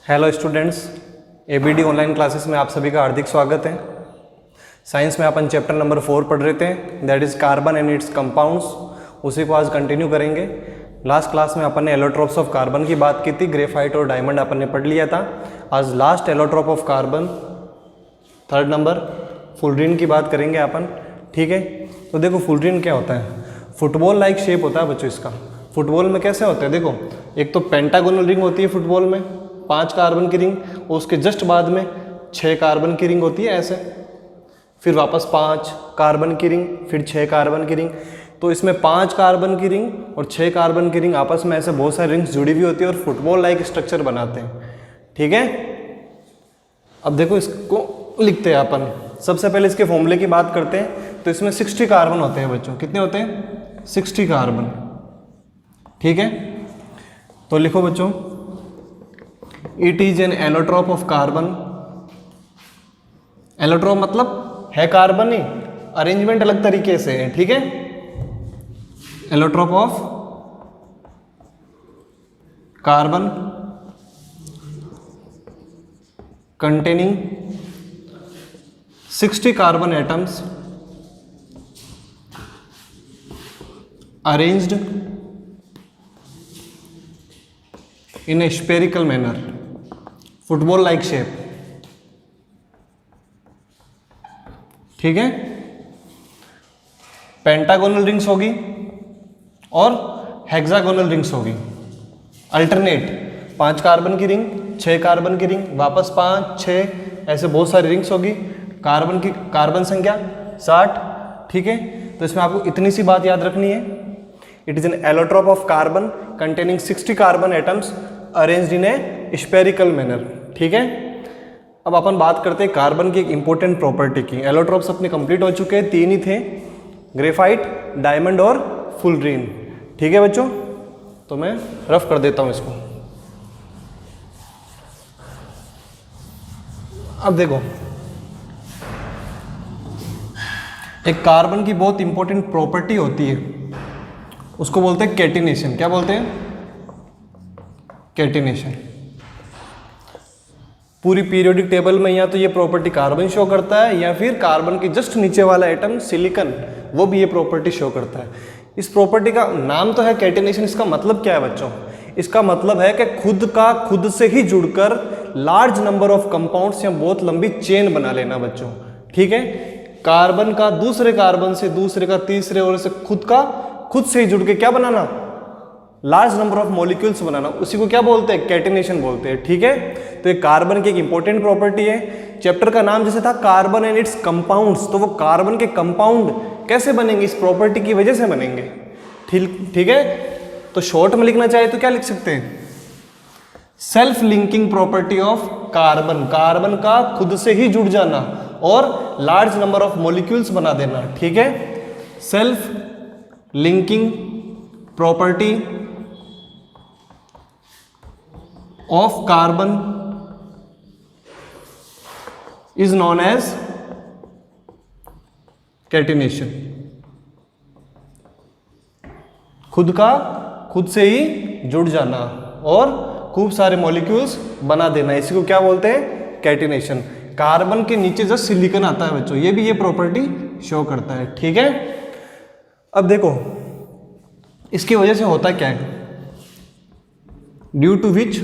Hello students, ABD online classes में आप सभी का हार्दिक स्वागत है। साइंस में अपन चैप्टर नंबर 4 पढ़ रहे थे, that is carbon and it's compounds. उसी को आज कंटिन्यू करेंगे। लास्ट क्लास में अपन ने एलोट्रोप्स ऑफ कार्बन की बात की थी, ग्रेफाइट और डायमंड अपन ने पढ़ लिया था। आज last allotrope of carbon, third number, fullerene की बात करेंगे अपन। ठीक है, तो देखो फुलरीन क्या होता है। फुटबॉल लाइक शेप होता है बच्चों इसका। फुटबॉल में कैसे होता है, देखो एक तो पेंटागोनल रिंग होती है फुटबॉल में, 5 कार्बन की रिंग, और उसके जस्ट बाद में 6 कार्बन की रिंग होती है ऐसे, फिर वापस 5 कार्बन की रिंग, फिर 6 कार्बन की रिंग। तो इसमें 5 कार्बन की रिंग और 6 कार्बन की रिंग आपस में ऐसे बहुत सारी रिंग्स जुड़ी हुई होती है और फुटबॉल लाइक स्ट्रक्चर बनाते हैं। ठीक है, अब देखो इसको लिखते हैं अपन। सबसे पहले इसके फॉर्मूले की बात करते हैं। तो इसमें 60 कार्बन होते हैं बच्चों। कितने होते हैं? 60 कार्बन। ठीक है, तो लिखो बच्चों, it is an allotrope of carbon. Allotrope मतलब है कार्बन ही, अरेंजमेंट अलग तरीके से है। ठीक है, allotrope of carbon containing 60 carbon atoms arranged in a spherical manner, football like shape. ठीक है, पेंटागोनल रिंग्स होगी और हेक्सागोनल रिंग्स होगी, अल्टरनेट। 5 कार्बन की रिंग, 6 कार्बन की रिंग, वापस 5 6, ऐसे बहुत सारी रिंग्स होगी। कार्बन संख्या 60। ठीक है, तो इसमें आपको इतनी सी बात याद रखनी है, it is an allotrope of carbon containing 60 carbon atoms arranged in A spherical manner. ठीक है, अब अपन बात करते हैं कार्बन की एक इंपॉर्टेंट प्रॉपर्टी की। एलोट्रोप्स अपने कंप्लीट हो चुके हैं, 3 ही थे, ग्रेफाइट, डायमंड और फुलरीन। ठीक है बच्चों, तो मैं रफ कर देता हूं इसको। अब देखो, एक कार्बन की बहुत इंपॉर्टेंट प्रॉपर्टी होती है, उसको बोलते हैं कैटिनेशन। क्या बोलते हैं? कैटिनेशन। पूरी पीरियोडिक टेबल में या तो ये प्रॉपर्टी कार्बन शो करता है, या फिर कार्बन के जस्ट नीचे वाला एटम सिलिकॉन, वो भी ये प्रॉपर्टी शो करता है। इस प्रॉपर्टी का नाम तो है कैटिनेशन। इसका मतलब क्या है बच्चों? इसका मतलब है कि खुद से ही जुड़कर लार्ज नंबर ऑफ कंपाउंड्स या बहुत लंबी चेन बना लेना बच्चों। ठीक है, कार्बन का दूसरे कार्बन से, दूसरे का तीसरे, और से खुद से ही जुड़ के क्या बनाना? लार्ज नंबर ऑफ मॉलिक्यूल्स बनाना। उसी को क्या बोलते हैं? कैटिनेशन बोलते हैं। ठीक है, तो ये कार्बन की एक इंपॉर्टेंट प्रॉपर्टी है। चैप्टर का नाम जैसे था कार्बन एंड इट्स कंपाउंड्स, तो वो कार्बन के कंपाउंड कैसे बनेंगे? इस प्रॉपर्टी की वजह से बनेंगे। ठीक है, तो शॉर्ट में लिखना चाहे तो क्या लिख सकते हैं? Self linking property of carbon, carbon का खुद से ही जुड़ जाना और लार्ज नंबर ऑफ मॉलिक्यूल्स बना देना। ठीक है, self linking property of carbon is known as catenation। खुद से ही जुड़ जाना और खूब सारे मॉलिक्यूल्स बना देना, इसी को क्या बोलते हैं? कैटिनेशन। कार्बन के नीचे जो सिलिकॉन आता है बच्चों, ये भी ये प्रॉपर्टी शो करता है। ठीक है, अब देखो इसकी वजह से होता क्या है? Due to which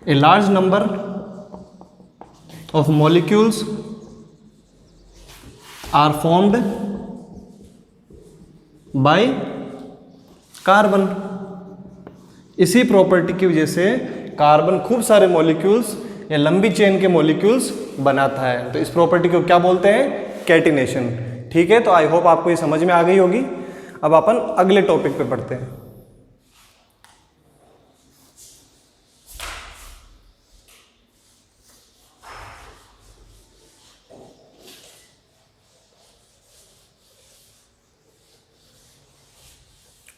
a large number of molecules are formed by carbon. इसी प्रॉपर्टी की वजह से कार्बन खूब सारे मॉलिक्यूल्स या लंबी चेन के मॉलिक्यूल्स बनाता है। तो इस प्रॉपर्टी को क्या बोलते हैं? कैटिनेशन। ठीक है, तो आई होप आपको ये समझ में आ गई होगी। अब अपन अगले टॉपिक पे पढ़ते हैं।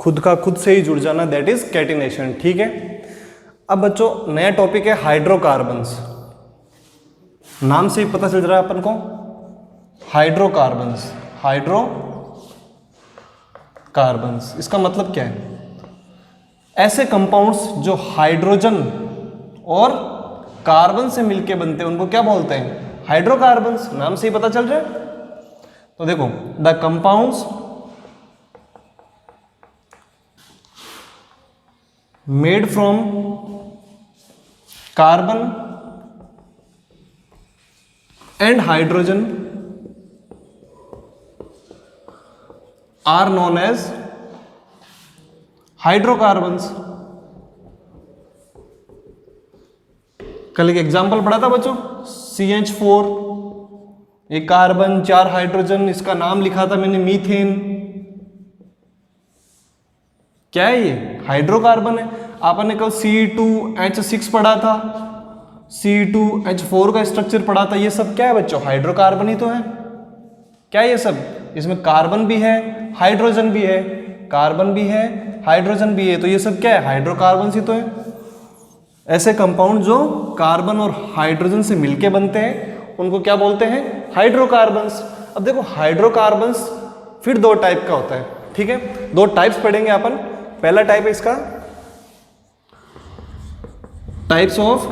खुद से ही जुड़ जाना, दैट इज कैटिनेशन। ठीक है, अब बच्चों नया टॉपिक है हाइड्रोकार्बन्स। नाम से ही पता चल रहा है अपन को, हाइड्रोकार्बन्स। हाइड्रोकार्बन्स इसका मतलब क्या है? ऐसे कंपाउंड्स जो हाइड्रोजन और कार्बन से मिलके बनते हैं उनको क्या बोलते हैं? हाइड्रोकार्बन्स। नाम से ही पता चल रहा है। तो देखो, the compounds made from carbon and hydrogen are known as hydrocarbons. कल एक एग्जाम्पल पढ़ा था बच्चों, CH4, एक कार्बन 4 हाइड्रोजन, इसका नाम लिखा था मैंने मीथेन। क्या है ये? हाइड्रोकार्बन है। आपने कल C2H6 पढ़ा था, C2H4 का स्ट्रक्चर पढ़ा था। ये सब क्या है बच्चों? हाइड्रोकार्बन ही तो है। क्या ये सब? इसमें कार्बन भी है, हाइड्रोजन भी है, कार्बन भी है, हाइड्रोजन भी है, तो ये सब क्या है? हाइड्रोकार्बन ही तो है। ऐसे कंपाउंड जो कार्बन और हाइड्रोजन से मिलके बनते हैं उनको क्या बोलते हैं? हाइड्रोकार्बन्स। अब देखो, हाइड्रोकार्बन्स फिर दो टाइप का होता है, ठीक है? दो टाइप्स पढ़ेंगे अपन। पहला टाइप है इसका टाइप्स ऑफ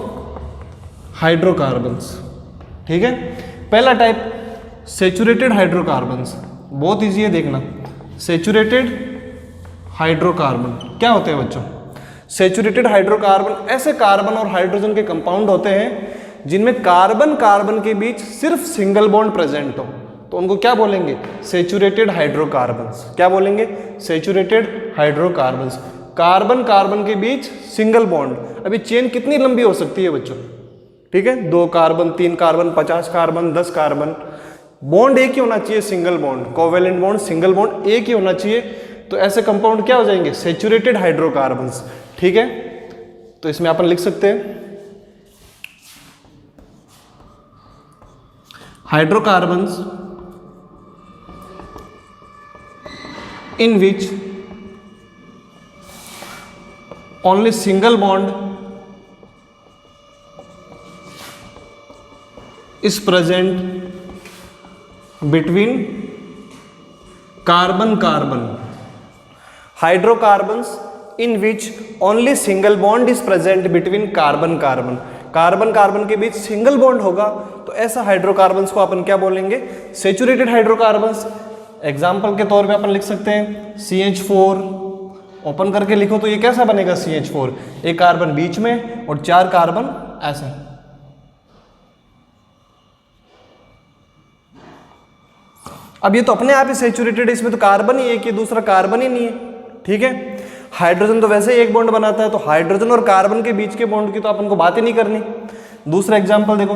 हाइड्रोकार्बन्स, ठीक है? पहला टाइप सेचुरेटेड हाइड्रोकार्बन्स, बहुत इजी है देखना। सेचुरेटेड हाइड्रोकार्बन क्या होते हैं बच्चों? सेचुरेटेड हाइड्रोकार्बन ऐसे कार्बन और हाइड्रोजन के कंपाउंड होते हैं जिनमें कार्बन कार्बन के बीच सिर्फ सिंगल बॉन्ड प्रेजेंट हो, तो उनको क्या बोलेंगे? Saturated hydrocarbons. क्या बोलेंगे? Saturated hydrocarbons. कार्बन कार्बन के बीच सिंगल बॉन्ड। अभी चेन कितनी लंबी हो सकती है बच्चों? ठीक है, 2 carbon, 3 carbon, 50 carbon, 10 carbon, bond एक ही होना चाहिए, single bond, covalent bond, single bond एक ही होना चाहिए। तो ऐसे कंपाउंड क्या हो जाएंगे? सेचुरेटेड हाइड्रोकार्बन्स, ठीक है? तो इसमें अपन लिख सकते हैं hydrocarbons in which only single bond is present between carbon carbon. Hydrocarbons in which only single bond is present between carbon carbon. Carbon carbon के बीच सिंगल बॉन्ड होगा, तो ऐसा हाइड्रोकार्बन्स को अपन क्या बोलेंगे? Saturated hydrocarbons. एग्जाम्पल के तौर पे अपन लिख सकते हैं CH4, ओपन करके लिखो तो ये कैसा बनेगा? CH4, एक कार्बन बीच में और 4 कार्बन ऐसे। अब ये तो अपने आप ही सेचुरेटेड है, इसमें तो कार्बन ही है कि दूसरा कार्बन ही नहीं है, ठीक है? हाइड्रोजन तो वैसे ही एक बॉन्ड बनाता है, तो हाइड्रोजन और कार्बन के बीच के बॉन्ड की तो अपन को बात ही नहीं करनी। दूसरा एग्जाम्पल देखो,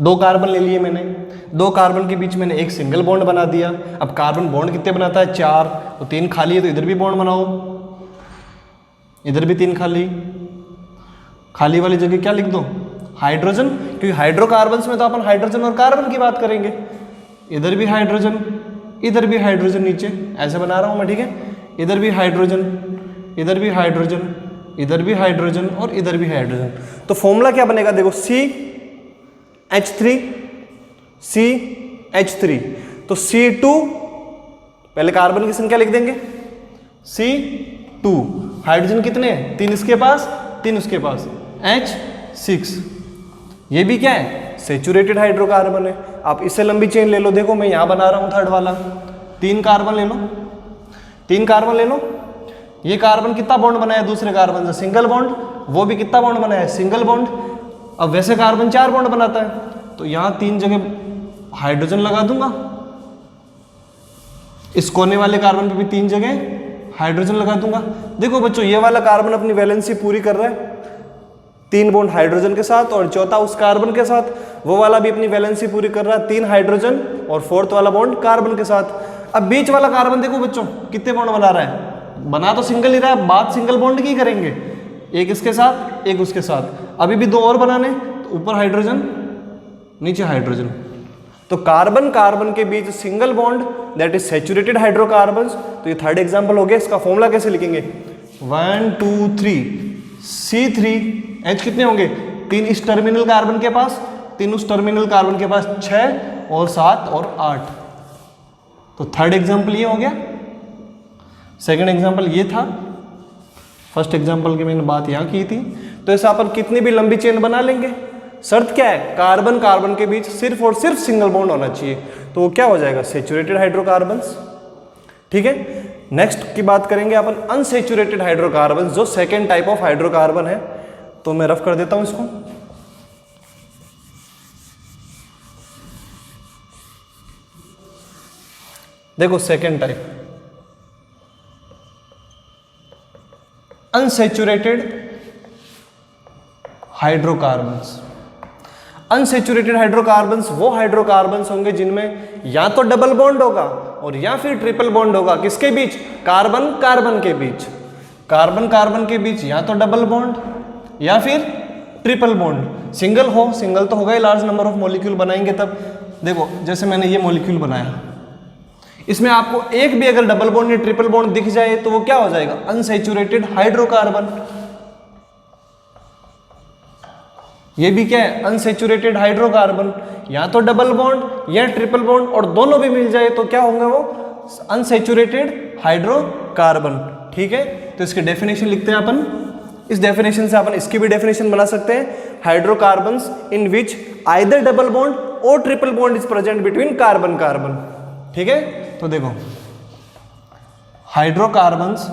2 कार्बन ले लिए मैंने, 2 कार्बन के बीच मैंने एक सिंगल बॉन्ड बना दिया। अब कार्बन बॉन्ड कितने बनाता है? 4, तो 3 खाली है, तो इधर भी बॉन्ड बनाओ, इधर भी 3 खाली, खाली वाली जगह क्या लिख दो? हाइड्रोजन, क्योंकि हाइड्रोकार्बन्स में तो अपन हाइड्रोजन और कार्बन की बात करेंगे। इधर भी हाइड्रोजन, इधर भी हाइड्रोजन, नीचे ऐसे बना रहा हूं मैं, ठीक है? इधर भी हाइड्रोजन, इधर भी हाइड्रोजन, इधर भी हाइड्रोजन और इधर भी हाइड्रोजन। तो फॉर्मूला क्या बनेगा? देखो, CH3, CH3, तो C2, पहले कार्बन की संख्या लिख देंगे, C2, हाइड्रोजन कितने हैं? 3 इसके पास, 3 उसके पास, H6। ये भी क्या है? सेचुरेटेड हाइड्रोकार्बन है। आप इससे लंबी चेन ले लो, देखो मैं यहां बना रहा हूं थर्ड वाला, 3 कार्बन ले लो, 3 कार्बन ले लो। ये कार्बन कितना बॉन्ड बनाया दूसरे कार्बन से? Single bond. वो भी कितना बॉन्ड बनाया है? Single bond. अब वैसे कार्बन 4 बॉन्ड बनाता है, तो यहां 3 जगह हाइड्रोजन लगा दूंगा, इस कोने वाले कार्बन पे भी 3 जगह हाइड्रोजन लगा दूंगा। देखो बच्चों, ये वाला कार्बन अपनी वैलेंसी पूरी कर रहा है 3 बॉन्ड हाइड्रोजन के साथ, और चौथा उस कार्बन के साथ, वो वाला भी अपनी वैलेंसी पूरी कर रहा है 3 हाइड्रोजन और 4th वाला बॉन्ड कार्बन के साथ। अब बीच वाला कार्बन देखो बच्चों कितने बॉन्ड बना रहा है? बना तो सिंगल ही रहा है, बात सिंगल बॉन्ड की करेंगे, एक इसके साथ, एक उसके साथ। अभी भी 2 और बनाने, तो ऊपर हाइड्रोजन, नीचे हाइड्रोजन। तो कार्बन कार्बन के बीच single bond, that is saturated hydrocarbons. तो ये थर्ड एग्जांपल हो गया। इसका फॉर्मूला कैसे लिखेंगे? 1 2 3 C3H कितने होंगे? 3 इस टर्मिनल कार्बन के पास, 3 उस टर्मिनल कार्बन के पास, 6 और 7 और 8। तो थर्ड एग्जांपल ये हो गया। सेकंड एग्जांपल ये था, फर्स्ट एग्जांपल की मैंने बात यहाँ की थी। तो ऐसा अपन कितनी भी लंबी चेन बना लेंगे, शर्त क्या है, कार्बन कार्बन के बीच सिर्फ और सिर्फ सिंगल बॉन्ड होना चाहिए, तो वो क्या हो जाएगा, सैचुरेटेड हाइड्रोकार्बन्स। ठीक है, नेक्स्ट की बात करेंगे अपन अनसैचुरेटेड हाइड्रोकार्बन्स, जो सेकेंड टाइप ऑफ हाइड्रोकार्बन है। तो मैं रफ कर देता हूं इसको। देखो second type unsaturated hydrocarbons. Unsaturated hydrocarbons वो हाइड्रोकार्बन्स होंगे जिनमें या तो डबल बॉन्ड होगा और या फिर ट्रिपल बॉन्ड होगा, किसके बीच, कार्बन कार्बन के बीच। कार्बन कार्बन के बीच या तो डबल बॉन्ड या फिर ट्रिपल बॉन्ड। सिंगल हो, सिंगल तो होगा ही, लार्ज नंबर ऑफ मॉलिक्यूल बनाएंगे तब। देखो जैसे मैंने ये मॉलिक्यूल बनाया, इसमें आपको एक भी अगर डबल बॉन्ड या ट्रिपल बॉन्ड दिख जाए तो वो क्या हो जाएगा, अनसैचुरेटेड हाइड्रोकार्बन। ये भी क्या है, अनसैचुरेटेड हाइड्रोकार्बन। या तो डबल बॉन्ड या ट्रिपल बॉन्ड और दोनों भी मिल जाए तो क्या होंगे वो, अनसैचुरेटेड हाइड्रोकार्बन। ठीक है, तो इसकी डेफिनेशन लिखते हैं अपन। इस डेफिनेशन से अपन इसकी भी डेफिनेशन बना सकते हैं, hydrocarbons in which either double bond और triple bond is present between carbon carbon. ठीक है, तो देखो hydrocarbons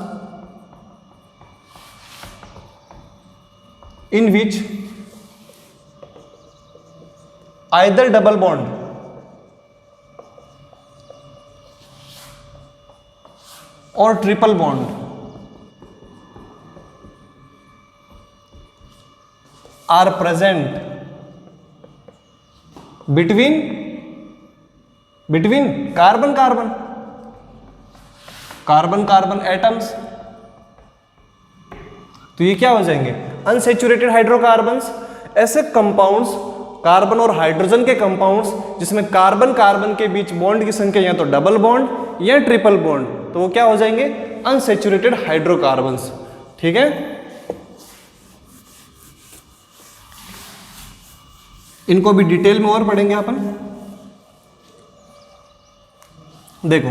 in which either double bond और triple bond are present between carbon carbon, carbon carbon atoms. तो ये क्या हो जाएंगे, अनसैचुरेटेड हाइड्रोकार्बन्स। ऐसे कंपाउंड्स, कार्बन और हाइड्रोजन के कंपाउंड्स जिसमें कार्बन कार्बन के बीच बॉन्ड की संख्या या तो डबल बॉन्ड या ट्रिपल बॉन्ड, तो वो क्या हो जाएंगे, अनसैचुरेटेड हाइड्रोकार्बन्स। ठीक है, इनको भी डिटेल में और पढ़ेंगे अपन। देखो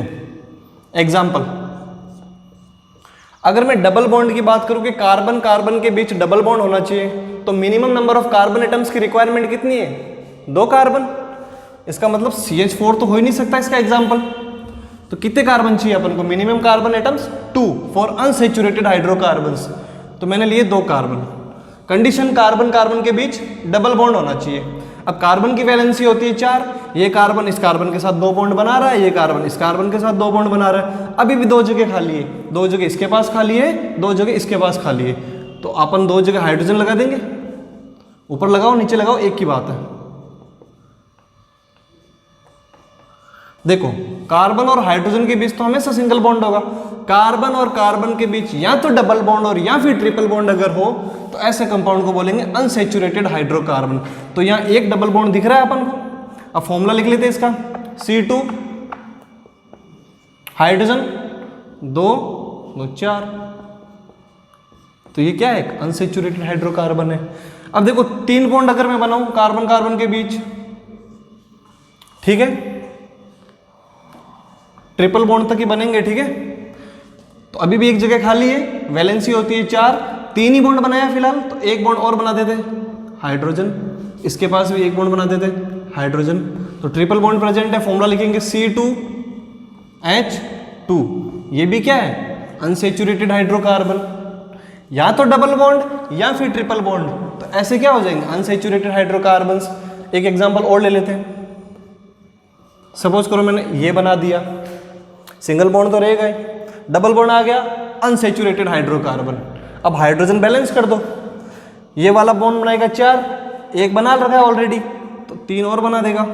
एग्जाम्पल, अगर मैं डबल बॉन्ड की बात करूं कि कार्बन कार्बन के बीच डबल बॉन्ड होना चाहिए, तो minimum number of carbon atoms की रिक्वायरमेंट कितनी है, 2 कार्बन। इसका मतलब CH4 तो हो ही नहीं सकता इसका एग्जाम्पल। तो कितने कार्बन चाहिए अपन को, minimum carbon atoms 2 for unsaturated hydrocarbons. तो मैंने लिए 2 कार्बन। कंडीशन, कार्बन कार्बन के बीच डबल बॉन्ड होना चाहिए। अब कार्बन की वैलेंसी होती है 4, ये कार्बन इस कार्बन के साथ 2 बॉन्ड बना रहा है, ये कार्बन इस कार्बन के साथ 2 बॉन्ड बना रहा है। अभी भी 2 जगह खाली है, 2 जगह इसके पास खाली है, 2 जगह इसके पास खाली है। तो अपन 2 जगह हाइड्रोजन लगा देंगे, ऊपर लगाओ नीचे लगाओ एक ही बात है। देखो कार्बन और हाइड्रोजन के बीच तो हमेशा सिंगल बॉन्ड होगा। कार्बन और कार्बन के बीच या तो डबल बॉन्ड और या फिर ट्रिपल बॉन्ड अगर हो तो ऐसे कंपाउंड को बोलेंगे अनसैचुरेटेड हाइड्रोकार्बन। तो यहाँ एक डबल बॉन्ड दिख रहा है अपन को। अब फॉर्मूला लिख लेते हैं इसका, C2 हाइड्रोजन 2 2 4। तो ये क्या है, अनसैचुरेटेड हाइड्रोकार्बन है। अब देखो 3 बॉन्ड अगर मैं बनाऊं कार्बन कार्बन के बीच, ठीक है, ट्रिपल बॉन्ड तक ही बनेंगे। ठीक है, तो अभी भी एक जगह खाली है, वैलेंसी होती है 4, 3 ही बॉन्ड बनाया फिलहाल, तो एक बॉन्ड और बना देते हाइड्रोजन, इसके पास भी एक बॉन्ड बना देते हाइड्रोजन। तो ट्रिपल बॉन्ड प्रेजेंट है, फॉर्मूला लिखेंगे C2H2। ये भी क्या है, अनसैचुरेटेड हाइड्रोकार्बन, या तो डबल बॉन्ड या फिर ट्रिपल बॉन्ड। तो ऐसे क्या हो जाएंगे, अनसैचुरेटेड हाइड्रोकार्बन्स। एक एग्जांपल और ले लेते हैं। सपोज करो मैंने ये बना दिया, सिंगल बॉन्ड तो रह गए, डबल बॉन्ड आ गया, अनसैचुरेटेड हाइड्रोकार्बन। अब हाइड्रोजन बैलेंस कर दो, ये वाला बॉन्ड बनाएगा 4, एक बना रखा है ऑलरेडी, तो 3 और बना देगा।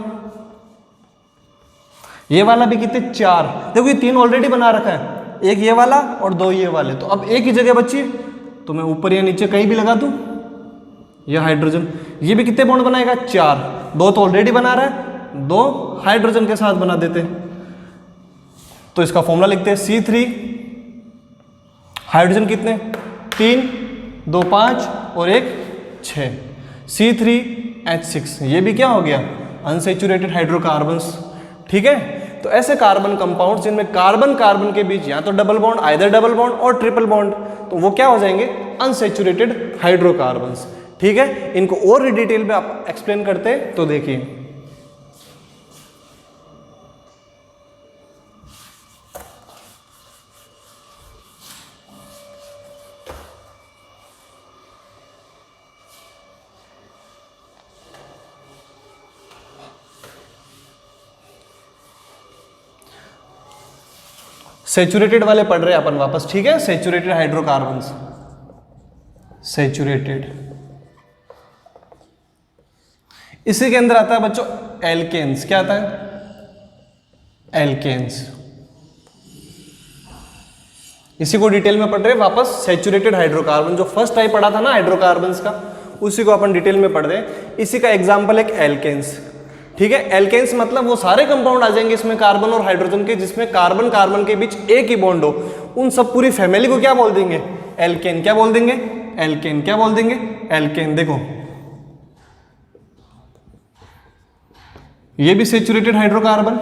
ये वाला भी कितने, 4। देखो ये 3 ऑलरेडी बना रखा है, एक ये वाला और 2 ये वाले। तो अब एक ही जगह बची, तो मैं ऊपर या नीचे कहीं भी लगा दूं, यह हाइड्रोजन। ये भी कितने बॉन्ड बनाएगा, 4। 2 तो ऑलरेडी बना रहा है, 2 हाइड्रोजन के साथ बना देते हैं। तो इसका फॉर्मूला लिखते हैं C3 हाइड्रोजन कितने, 3 2 5 और 1 6, C3H6। ये भी क्या हो गया, अनसैचुरेटेड हाइड्रोकार्बन्स। ठीक है, तो ऐसे कार्बन कंपाउंड जिनमें कार्बन कार्बन के बीच या तो double bond, either double bond और ट्रिपल बॉन्ड, तो वो क्या हो जाएंगे? Unsaturated hydrocarbons. ठीक है, इनको और डिटेल में आप एक्सप्लेन करते हैं तो देखिए। सैचुरेटेड वाले पढ़ रहे हैं अपन वापस, ठीक है। Saturated hydrocarbons, saturated. इसी के अंदर आता है बच्चों एल्केन्स। क्या आता है? एल्केन्स। इसी को डिटेल में पढ़ रहे हैं वापस। सैचुरेटेड हाइड्रोकार्बन जो फर्स्ट टाइप पढ़ा था ना हाइड्रोकार्बन्स का, उसी को अपन डिटेल में पढ़ रहे हैं। इसी का एग्जाम्पल एक एल्केन्स। ठीक है, एल्केन्स मतलब वो सारे कंपाउंड आ जाएंगे इसमें कार्बन और हाइड्रोजन के जिसमें कार्बन कार्बन के बीच एक ही बॉन्ड हो, उन सब पूरी फैमिली को क्या बोल देंगे? एल्केन। क्या बोल देंगे? एल्केन। क्या बोल देंगे? एल्केन। देखो ये भी सैचुरेटेड हाइड्रोकार्बन,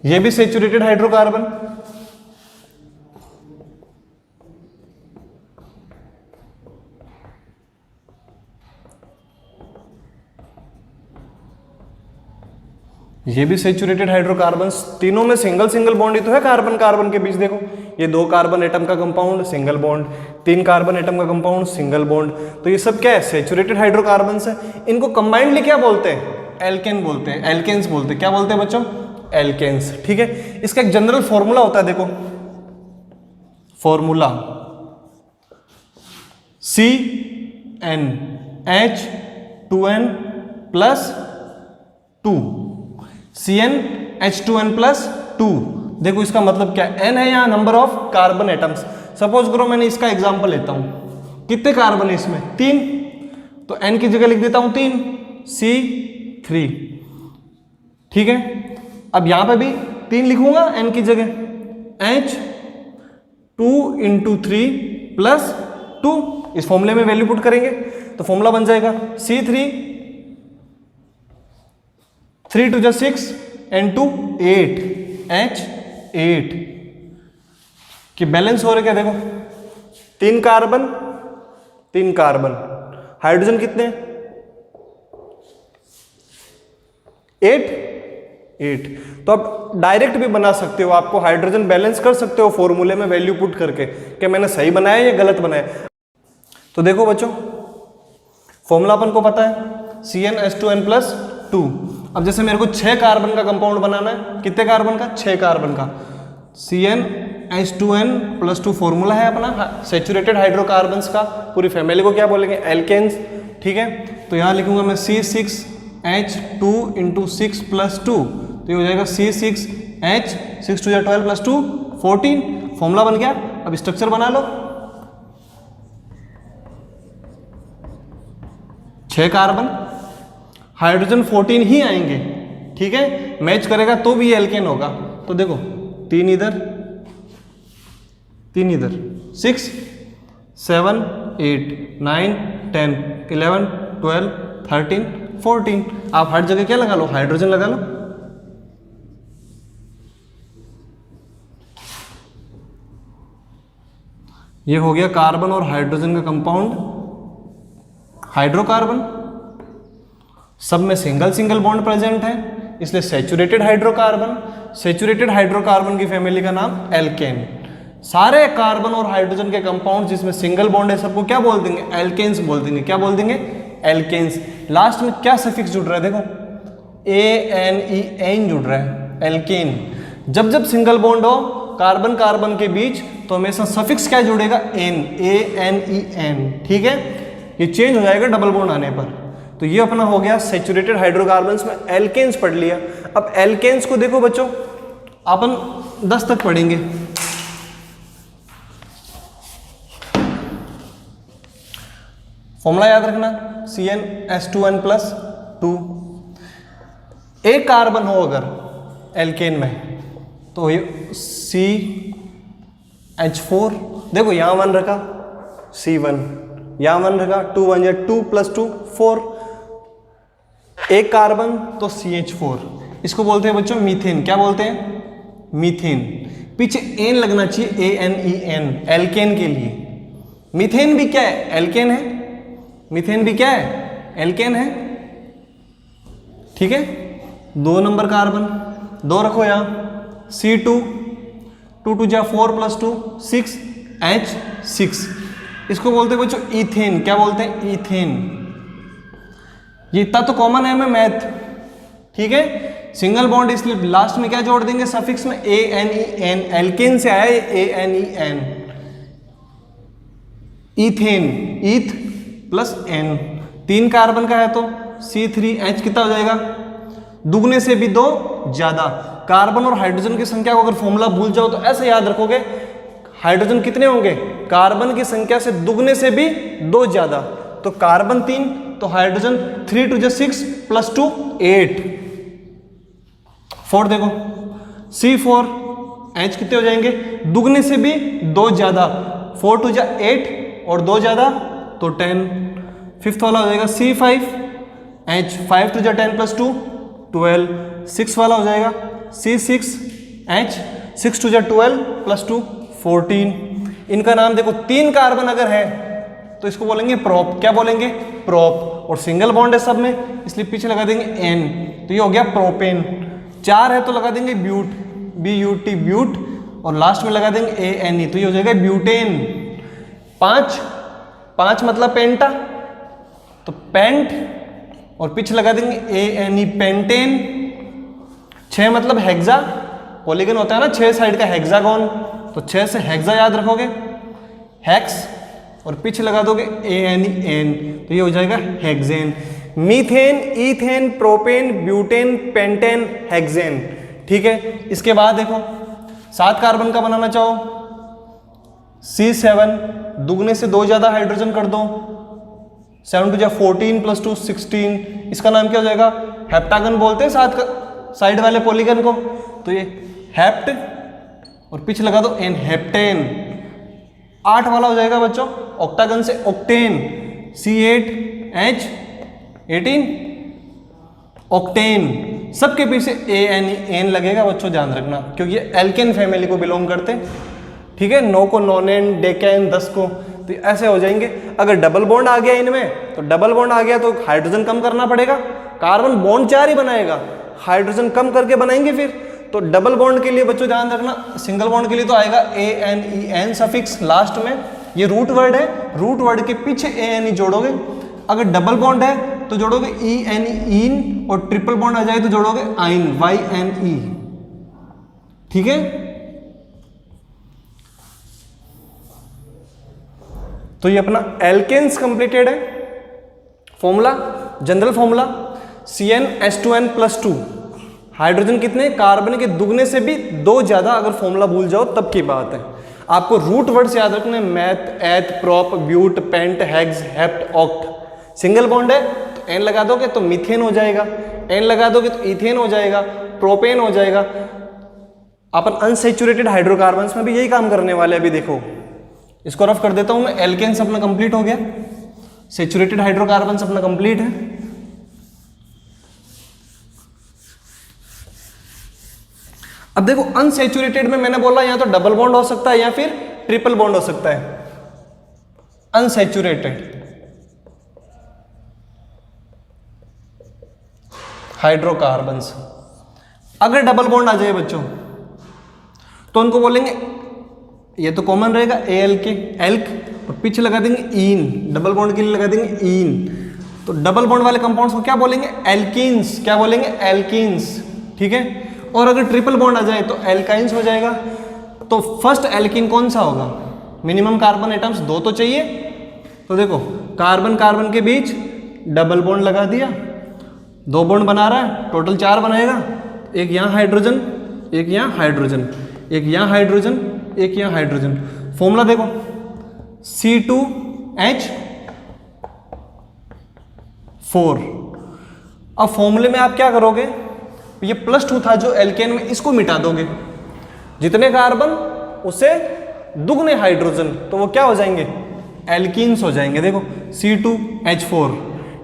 ये भी सैचुरेटेड हाइड्रोकार्बन, ये भी सैचुरेटेड हाइड्रोकार्बन्स। तीनों में सिंगल सिंगल बॉन्ड ही तो है कार्बन कार्बन के बीच। देखो ये 2 कार्बन एटम का compound, single bond, 3 carbon atom का कंपाउंड, सिंगल बॉन्ड। तो ये सब क्या है? सैचुरेटेड हाइड्रोकार्बन्स है। इनको कंबाइंडली क्या बोलते हैं? एल्केन बोलते हैं, एल्केन्स बोलते हैं। क्या बोलते हैं बच्चों? एल्केन्स। ठीक है, इसका एक जनरल फॉर्मूला होता है, देखो फॉर्मूला CnH2n+2, CnH2n+2। देखो इसका मतलब क्या है? n है यहाँ number of carbon atoms. Suppose करो मैंने इसका एग्जांपल लेता हूं, कितने कार्बन है इसमें? 3, तो n की जगह लिख देता हूं 3, C3। ठीक है, अब यहां पे भी 3 लिखूंगा n की जगह, H2 × 3+2। इस फॉर्मूले में वैल्यू पुट करेंगे तो फॉर्मूला बन जाएगा C3, 3 × 6 N2 8, H8 कि बैलेंस हो रहे क्या? देखो 3 कार्बन 3 कार्बन, हाइड्रोजन कितने? 8। तो आप डायरेक्ट भी बना सकते हो, आपको हाइड्रोजन बैलेंस कर सकते हो फॉर्मूले में वैल्यू पुट करके कि मैंने सही बनाया या गलत बनाया। तो देखो बच्चों फॉर्मूला अपन को पता है CnH2n+2। अब जैसे मेरे को 6 कार्बन का कंपाउंड बनाना है, कितने कार्बन का? 6 कार्बन का। CnH2n+2 फॉर्मूला है अपना सैचुरेटेड हाइड्रोकार्बन्स का। पूरी फैमिली को क्या बोलेंगे? एल्केन्स। ठीक है, तो यहाँ लिखूंगा मैं C6H2 × 6+2, तो ये हो जाएगा C6H, 6 × 12+2 14। फॉर्मूला बन गया। अब स्ट्रक्चर बना लो, 6 कार्बन, हाइड्रोजन 14 ही आएंगे। ठीक है, मैच करेगा तो भी एल्केन होगा। तो देखो 3 इधर 3 इधर, 6 7 8 9 10 11 12 13 14। आप हर जगह क्या लगा लो? हाइड्रोजन लगा लो। ये हो गया कार्बन और हाइड्रोजन का कंपाउंड हाइड्रोकार्बन। सब में सिंगल सिंगल बॉन्ड प्रेजेंट है, इसलिए सैचुरेटेड हाइड्रोकार्बन। सैचुरेटेड हाइड्रोकार्बन की फैमिली का नाम एल्केन। सारे कार्बन और हाइड्रोजन के कंपाउंड जिसमें सिंगल बॉन्ड है सबको क्या बोल देंगे? एल्केन्स बोल देंगे। क्या बोल देंगे? एल्केन्स। लास्ट में क्या सफिक्स जुड़ रहा है? देखो ANEN जुड़ रहा है, एल्केन। जब जब सिंगल बॉन्ड हो कार्बन कार्बन के बीच तो हमेशा सफिक्स क्या जुड़ेगा? Ane, ANEN। ठीक है, ये चेंज हो जाएगा डबल बॉन्ड आने पर। तो ये अपना हो गया सैचुरेटेड हाइड्रोकार्बन्स में एल्केन्स पढ़ लिया। अब एल्केन्स को देखो बच्चों अपन 10 तक पढ़ेंगे। फॉर्मूला याद रखना CnH2n+2। एक कार्बन हो अगर एल्केन में तो ये H4, देखो यहाँ 1 रखा C1, यहाँ 1 रखा 2 1 या 2 + 2 4, एक कार्बन तो CH4, इसको बोलते हैं बच्चों मीथेन। क्या बोलते हैं? मीथेन। पीछे एन लगना चाहिए, ANEN, एल्केन के लिए। मीथेन भी क्या है? एल्केन है। मीथेन भी क्या है? एल्केन है। ठीक है, 2 नंबर कार्बन, 2 रखो यहाँ C2, 2 2 जा 4 + 2 6 H6, इसको बोलते हैं बच्चों ईथेन। क्या बोलते हैं? ईथेन। ये इतना तो कॉमन है हमें मैथ। ठीक है, सिंगल बॉन्ड इसलिए लास्ट में क्या जोड़ देंगे सफिक्स में? ANEN, एल्केन से आया है ANEN, ethane, eth plus N, 3 carbon का है तो C3H कितना हो जाएगा? दुगने से भी 2 ज्यादा। कार्बन और हाइड्रोजन की संख्या को अगर फॉर्मूला भूल जाओ तो ऐसे याद रखोगे, हाइड्रोजन कितने होंगे? कार्बन की संख्या से दुगने से भी 2 ज्यादा। तो कार्बन 3 तो हाइड्रोजन 3 2 6 + 2 8। 4 देखो C4H कितने हो जाएंगे? दुगने से भी 2 ज्यादा, 4 2 8 और 2 ज्यादा तो 10। फिफ्थ वाला हो जाएगा C5H, 5 2 10 + 2 12। 6 वाला हो जाएगा C6H, 6 2 12 + 2 14। इनका नाम देखो, 3 कार्बन अगर है तो इसको बोलेंगे प्रोप। क्या बोलेंगे? प्रोप। और सिंगल बॉन्ड है सब में इसलिए पीछे लगा देंगे N, तो ये हो गया प्रोपेन। 4 है तो लगा देंगे ब्यूट, BUT, ब्यूट, और लास्ट में लगा देंगे ANE, तो ये हो जाएगा ब्यूटेन। 5 मतलब पेंटा, तो पेंट, और पीछे लगा देंगे ANE, पेंटेन। 6 मतलब हेक्सा, पॉलीगन होता है ना 6 साइड का हेक्सागोन, तो 6 से हेक्सा याद रखोगे, हेक्स, और पीछे लगा दोगे ANEN, तो ये हो जाएगा hexane. Methane, ethane, propane, butane, pentane, hexane. ठीक है, इसके बाद देखो 7 कार्बन का बनाना चाहो C7, दुगने से 2 ज्यादा हाइड्रोजन कर दो, 7 2 14 + 2 16। इसका नाम क्या हो जाएगा? हेप्टागन बोलते हैं 7 साइड वाले पॉलीगन को, तो ये हेप्ट, और पीछे लगा दो N, हेप्टेन। 8 वाला हो जाएगा बच्चों ऑक्टागन से ऑक्टेन, C8H 18, ऑक्टेन। सबके पीछे ANEN लगेगा बच्चों, ध्यान रखना, क्योंकि ये एल्केन फैमिली को बिलोंग करते हैं। ठीक है, 9 को नोनेन, डेकेन, 10 को, तो ऐसे हो जाएंगे। अगर डबल बॉन्ड आ गया इनमें, तो डबल बॉन्ड आ गया तो हाइड्रोजन कम करना पड़ेगा, कार्बन बॉन्ड 4 ही बनाएगा, हाइड्रोजन कम करके बनाएंगे फिर। तो डबल बॉन्ड के लिए बच्चों ध्यान रखना, सिंगल बॉन्ड के लिए तो आएगा ANEN सफिक्स लास्ट में, ये रूट वर्ड है, रूट वर्ड के पीछे ANE जोड़ोगे। अगर डबल बॉन्ड है तो जोड़ोगे ENEN, और ट्रिपल बॉन्ड आ जाए तो जोड़ोगे आइन, YNE। ठीक है, तो ये अपना एल्केन्स कंप्लीटेड है। Formula, general formula CnH2n + 2। Hydrogen कितने? कार्बन के दुगने से भी 2 ज्यादा। अगर फॉर्मूला भूल जाओ तब की बात है, आपको रूट वर्ड्स याद रखने, meth, eth, prop, but, pent, hex, hept, oct. Single bond है तो N लगा दोगे तो मीथेन हो जाएगा, N लगा दोगे तो इथेन हो जाएगा, प्रोपेन हो जाएगा। अपन अनसैचुरेटेड हाइड्रोकार्बन्स में भी यही काम करने वाले। अभी देखो, इसको रफ कर देता हूं मैं। एल्केन्स अपना कंप्लीट हो गया, सैचुरेटेड हाइड्रोकार्बन्स अपना कंप्लीट है। अब देखो अनसैचुरेटेड में मैंने बोला या तो डबल बॉन्ड हो सकता है या फिर ट्रिपल बॉन्ड हो सकता है। अनसैचुरेटेड हाइड्रोकार्बन्स, अगर डबल बॉन्ड आ जाए बच्चों तो उनको बोलेंगे, ये तो कॉमन रहेगा ALK, एल्क, और पीछे लगा देंगे ईन, डबल बॉन्ड के लिए लगा देंगे ईन। तो डबल बॉन्ड वाले कंपाउंड्स को क्या बोलेंगे? एल्कीन्स। क्या बोलेंगे? एल्कीन्स। ठीक है, और अगर ट्रिपल बॉन्ड आ जाए तो एल्काइंस हो जाएगा। तो फर्स्ट एल्कीन कौन सा होगा? मिनिमम कार्बन एटम्स 2 तो चाहिए, तो देखो कार्बन कार्बन के बीच डबल बॉन्ड लगा दिया, 2 बॉन्ड बना रहा है, टोटल 4 बनाएगा। एक यहाँ हाइड्रोजन, एक यहाँ हाइड्रोजन, एक यहाँ हाइड्रोजन, एक यहाँ हाइड्रोजन। फॉर्मूला देखो C2H4। अब फॉर्मूले में आप क्या करोगे? ये +2 था जो एल्केन में, इसको मिटा दोगे। जितने कार्बन उसे दुगने हाइड्रोजन, तो वो क्या हो जाएंगे, एल्कीन्स हो जाएंगे। देखो C2H4,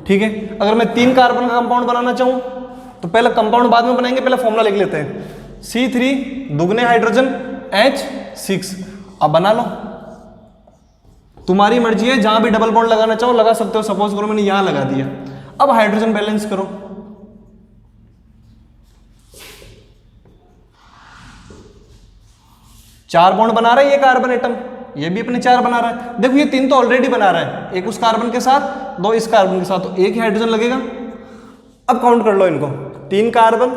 ठीक है। अगर मैं 3 कार्बन का कंपाउंड बनाना चाहूं तो पहले कंपाउंड बाद में बनाएंगे, पहले फॉर्मूला लिख लेते हैं। C3 दुगने हाइड्रोजन H6, अब बना लो। तुम्हारी मर्जी है, जहां भी डबल बॉन्ड लगाना चाहो लगा सकते हो। सपोज करो मैंने यहां लगा दिया, अब हाइड्रोजन बैलेंस करो। चार बॉन्ड बना रहा है ये कार्बन एटम, ये भी अपने 4 बना रहा है। देखो ये 3 तो ऑलरेडी बना रहा है, एक उस कार्बन के साथ, 2 इस कार्बन के साथ, तो एक ही हाइड्रोजन लगेगा। अब काउंट कर लो इनको, 3 कार्बन,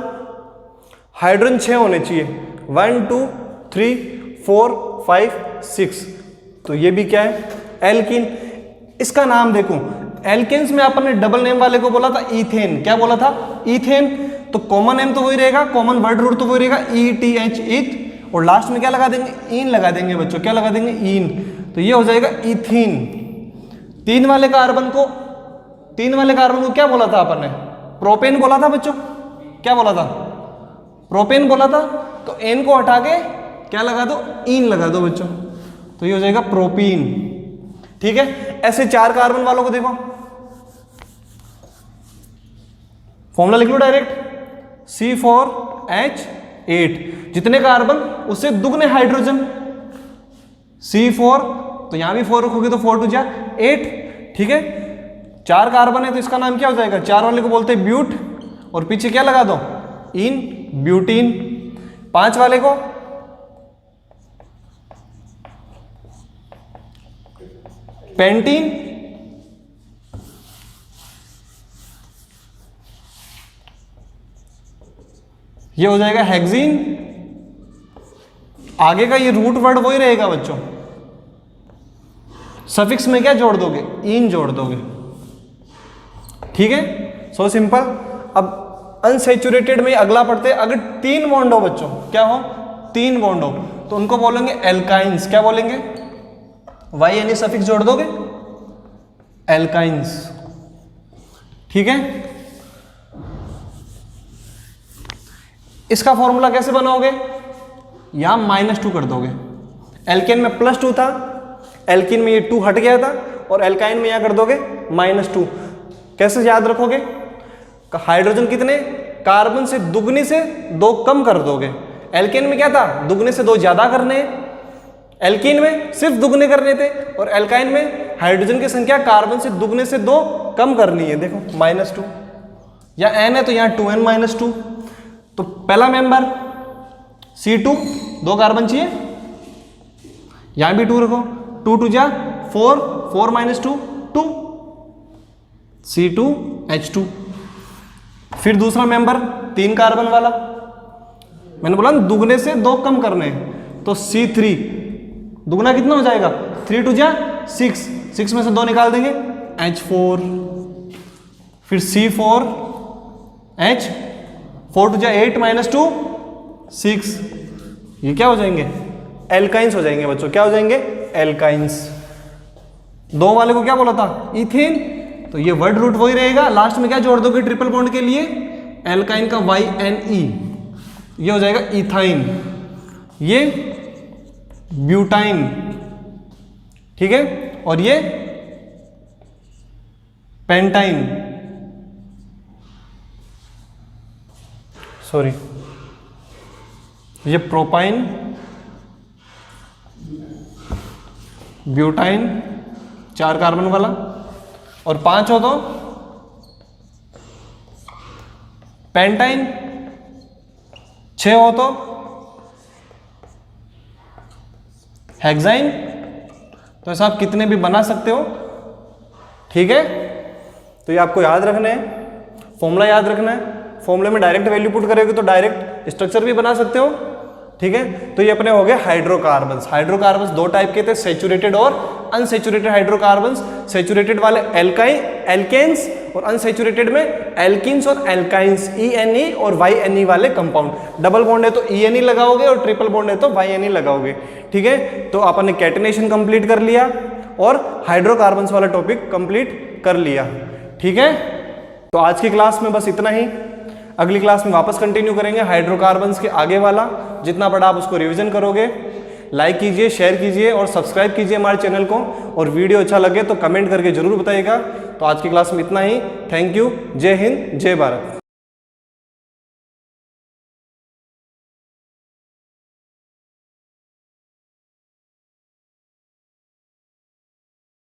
हाइड्रोजन 6 होने चाहिए, 1 2 3 4 5 6, तो ये भी क्या है, एल्कीन। इसका नाम देखो, एल्केन्स में अपन ने डबल नेम वाले को बोला था इथेन, क्या बोला था, इथेन। तो कॉमन नेम तो वही रहेगा, कॉमन वर्ड रूट तो वही रहेगा, ETH, ईथ, और लास्ट में क्या लगा देंगे, इन लगा देंगे बच्चों, क्या लगा देंगे, इन, तो ये हो जाएगा इथीन। 3 वाले कार्बन को क्या बोला था अपन ने, प्रोपेन बोला था बच्चों, क्या बोला था, प्रोपेन बोला था। तो एन को हटा के क्या लगा दो, इन लगा दो बच्चों, तो ये हो जाएगा प्रोपीन, ठीक है। ऐसे 4 कार्बन वालों को देखो, फॉर्मूला लिख लो डायरेक्ट, C4H8, जितने कार्बन उससे दुगने हाइड्रोजन, C4, तो यहां भी 4 रखोगे तो 4 2 जा 8, ठीक है। 4 कार्बन है तो इसका नाम क्या हो जाएगा, 4 वाले को बोलते हैं ब्यूट, और पीछे क्या लगा दो, इन, ब्यूटीन। 5 वाले को पेंटीन, ये हो जाएगा हेक्सीन। आगे का ये रूट वर्ड वही रहेगा बच्चों, सफिक्स में क्या जोड़ दोगे, इन जोड़ दोगे, ठीक है, सो सिंपल। अब अनसैचुरेटेड में अगला पढ़ते हैं, अगर 3 बॉन्ड हो बच्चों, क्या हो, 3 बॉन्ड हो, तो उनको बोलेंगे एल्काइंस, क्या बोलेंगे, वाई यानी सफिक्स जोड़ दोगे, एल्काइंस, ठीक है। इसका फॉर्मूला कैसे बनाओगे, यहां -2 कर दोगे, एल्केन में +2 था, एल्कीन में ये 2 हट गया था, और एल्काइन में यहां कर दोगे -2। कैसे याद रखोगे, हाइड्रोजन कितने, कार्बन से दुगने से 2 कम कर दोगे। एल्केन में क्या था, दुगने से 2 ज्यादा करने हैं, एल्कीन में सिर्फ दुगने करने थे, और एल्काइन में हाइड्रोजन की संख्या कार्बन से दुगने से 2 कम करनी है। देखो -2, या n है तो यहाँ 2n-2। तो पहला मेंबर C2, 2 कार्बन चाहिए, यहां भी 2 रखो, 2 2 जा 4, 4 -2 2, C2H2। फिर दूसरा मेंबर 3 कार्बन वाला, मैंने बोला ना दुगने से 2 कम करने हैं, तो C3, दुगना कितना हो जाएगा, 3 2 जा 6, 6 में से 2 निकाल देंगे, H4। फिर C4H, 4 2 जा 8 -2 6, ये क्या हो जाएंगे, एल्काइंस हो जाएंगे बच्चों, क्या हो जाएंगे, एल्काइंस। 2 वाले को क्या बोला था, इथेन, तो ये वर्ड रूट वही रहेगा, लास्ट में क्या जोड़ दोगे ट्रिपल बॉन्ड के लिए, एल्काइन का YNE, ये हो जाएगा इथाइन, ये ब्यूटाइन, ठीक है, और ये पेंटाइन, सॉरी, ये प्रोपाइन, ब्यूटाइन, 4 कार्बन वाला, और 5 हो तो पेंटाइन, 6 हो तो हेक्साइन। तो ऐसा आप कितने भी बना सकते हो, ठीक है। तो ये आपको याद रखना है, फॉर्मूला याद रखना है, फॉर्मूले में डायरेक्ट वैल्यू पुट करोगे तो डायरेक्ट स्ट्रक्चर भी बना सकते हो, ठीक है। तो ये अपने हो गए हाइड्रोकार्बन्स। हाइड्रोकार्बन्स 2 टाइप के थे, सैचुरेटेड और अनसैचुरेटेड हाइड्रोकार्बन्स। सैचुरेटेड वाले एल्केन्स, और अनसैचुरेटेड में एल्किन्स और एल्काइंस, ENE और YNE वाले कंपाउंड। डबल बॉन्ड है तो ENE लगाओगे, और ट्रिपल बॉन्ड है तो YNE लगाओगे, ठीक है। तो अपन ने कैटेनेशन कंप्लीट कर लिया और हाइड्रोकार्बन्स वाला टॉपिक कंप्लीट कर लिया, ठीक है। तो आज की क्लास में बस इतना ही, अगली क्लास में वापस कंटिन्यू करेंगे हाइड्रोकार्बन्स के आगे वाला। जितना पढ़ा आप उसको रिवीजन करोगे, लाइक कीजिए, शेयर कीजिए और सब्सक्राइब कीजिए हमारे चैनल को। और वीडियो अच्छा लगे तो कमेंट करके जरूर बताइएगा। तो आज की क्लास में इतना ही। Thank you. जय हिंद, जय भारत।